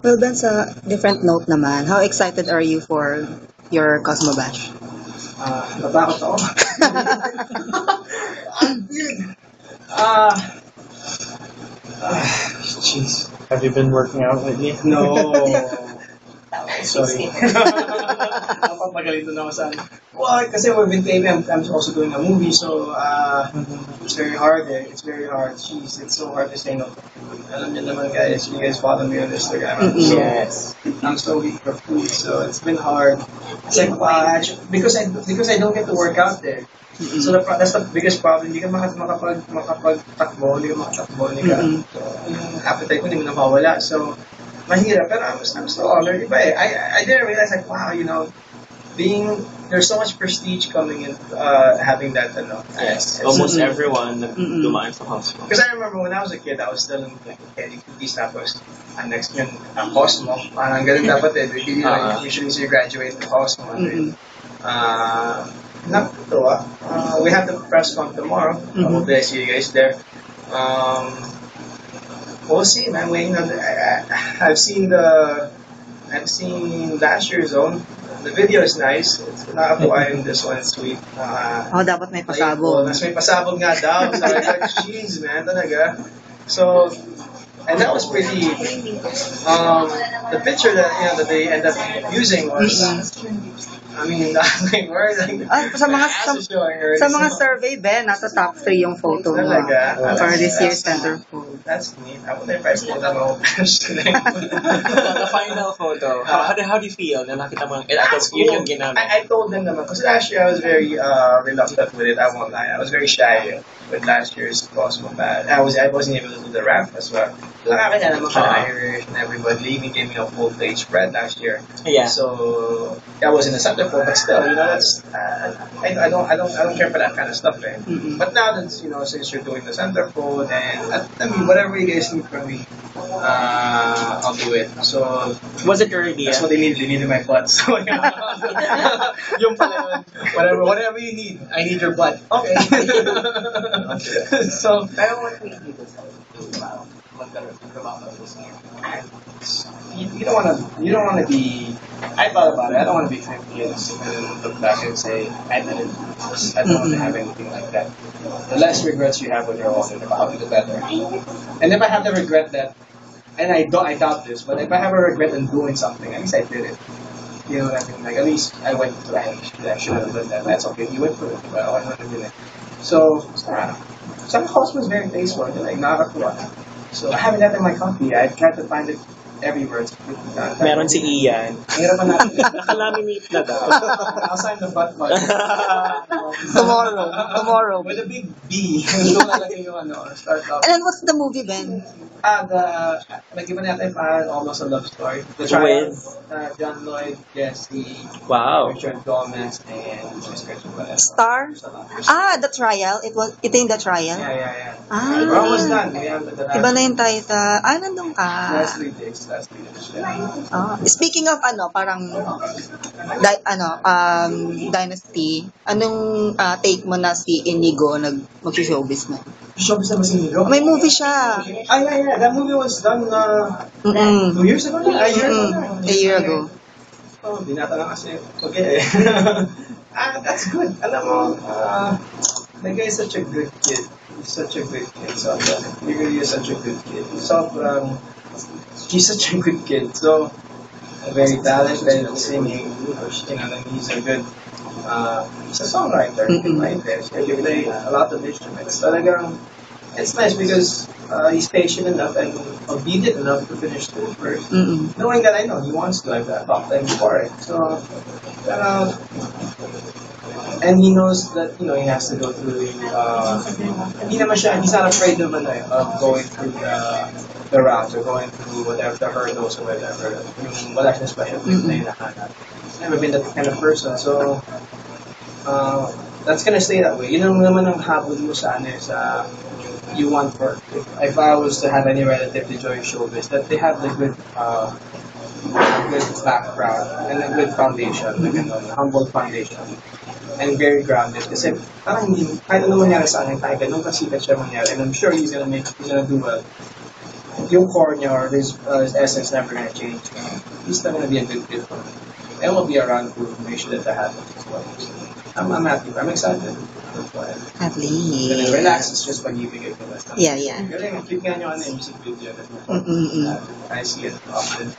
Well, Ben, sa different note naman, how excited are you for your Cosmo Bash? Natakot ako. Ah, jeez. Have you been working out lately? No. Sorry. Napapagalito na ako sa ano. Well, kasi we've been taping, I'm also doing a movie, so it's very hard eh. It's very hard. Jeez, it's so hard to say no. Alam niyo naman guys, you guys follow me on Instagram. So, Yes. I'm so weak for food, so it's been hard. It's like, because I don't get to work out there. So that's the biggest problem. Hindi ka makapagtakbo, hindi ka makatakbo, hindi ka. So, yung appetite ko hindi mo nawawala. So, mahirap. Pero I'm still honored. Iba eh. I didn't realize like, wow, you know, there's so much prestige coming in having that, Yes. Almost everyone dumaan sa hospital. Because I remember when I was a kid, I was still in like Eddie Cookies, tapos next yun, Cosmo. Parang ganun dapat eh. Usually you graduate with Cosmo. Nakatuwa. We have the press con tomorrow. Hopefully I see you guys there. We'll see, man. I've seen last year's own. The video is nice. It's nakatuwa yung this one. It's sweet. Dapat may pasabog. Mas may pasabog nga daw. So I like, jeez, man, talaga. So, and that was pretty. The picture that they end up using was. I mean, where Sa mga survey, Ben, nasa top 3 yung photo mo. Talaga? For this year's centerfold. That's neat. I wonder if I still have my The final photo, how do you feel na nakita mo yun yung ginamit? I told them naman, because last year I was very reluctant with it. I won't lie. I was very shy with last year's Cosmo Bad. I wasn't able to do the rap as well. Nakakaya naman ka Irish and everybody even gave me a full page spread last year. Yeah. So I was in the centerfold, but still, that's I don't care for that kind of stuff, right? But now that since you're doing the centerfold and I mean whatever you guys need from me, I'll do it. So was it your idea? That's what they needed. They needed my butt. So yung pala yun. Whatever you need. I need your butt. Okay. So Pero what made you decide to you don't wanna be. I thought about it. I don't want to be 50 years and then look back and say I didn't. I don't want to have anything like that. The less regrets you have when you're older, the better. And if I have the regret that, and I doubt this, but if I have a regret in doing something, at least I did it. You know what I mean? Like at least I went through it. I should have done that. That's okay. You went through it. Well, I went through it. So some Cosmo was very tasteful. Like nakakatuwa. So I have that in my copy. I tried to find it everywhere. Meron si Ian. Mahirapan natin. Nakalaminate na daw. I'll sign the butt button. Tomorrow. With a big B. Doon lalagay yung start off. And then what's the movie, Ben? Nag-iba natin Almost a Love Story. The trial with John Lloyd, Jesse, Wow. Richard Gomez, and Star? The trial. Ito yung The Trial? Yeah. Ah. We're almost done. We have the Iba na yung title. Nandun ka. last 3 days. Speaking of parang Dynasty, anong take mo na si Inigo mag-showbiz na? Showbiz na ba si Nigo? May movie siya. Yeah. That movie was done 2 years ago? A year ago. Oh, binata lang kasi. Okay. That's good. Alam mo, the guy is such a good kid. He's such a good kid. So, he really is such a good kid. He's such a good kid. So, very talented at singing. He's a good, he's a songwriter. He can write this. He can play a lot of instruments. Talagang, it's nice because he's patient enough and obedient enough to finish school first. Knowing that I know he wants to, I've talked to him before. So, and he knows that he has to go through he's not afraid of going through the routes or going through whatever the hurdles or whatever. Wala siyang special thing na hinahanap. He's never been that kind of person. So that's gonna stay that way. Yun naman ang habol mo sa you want for if I was to have any relative to join showbiz, that they have the good background and a good foundation, like humble foundation. And very grounded. Kasi parang kahit ano mangyari sa akin, kahit ganun kasikat siya mangyari, and I'm sure he's gonna do well. yung core niya or his essence never gonna change. He's still gonna be a good kid for me. And will be around for make sure that that happens as well. So, I'm happy. I'm excited. At least. Gonna relax is just pag-ibig ko na. Yeah, yeah. Galing, keep nga nyo ano yung music video. Mm-mm. I see it often.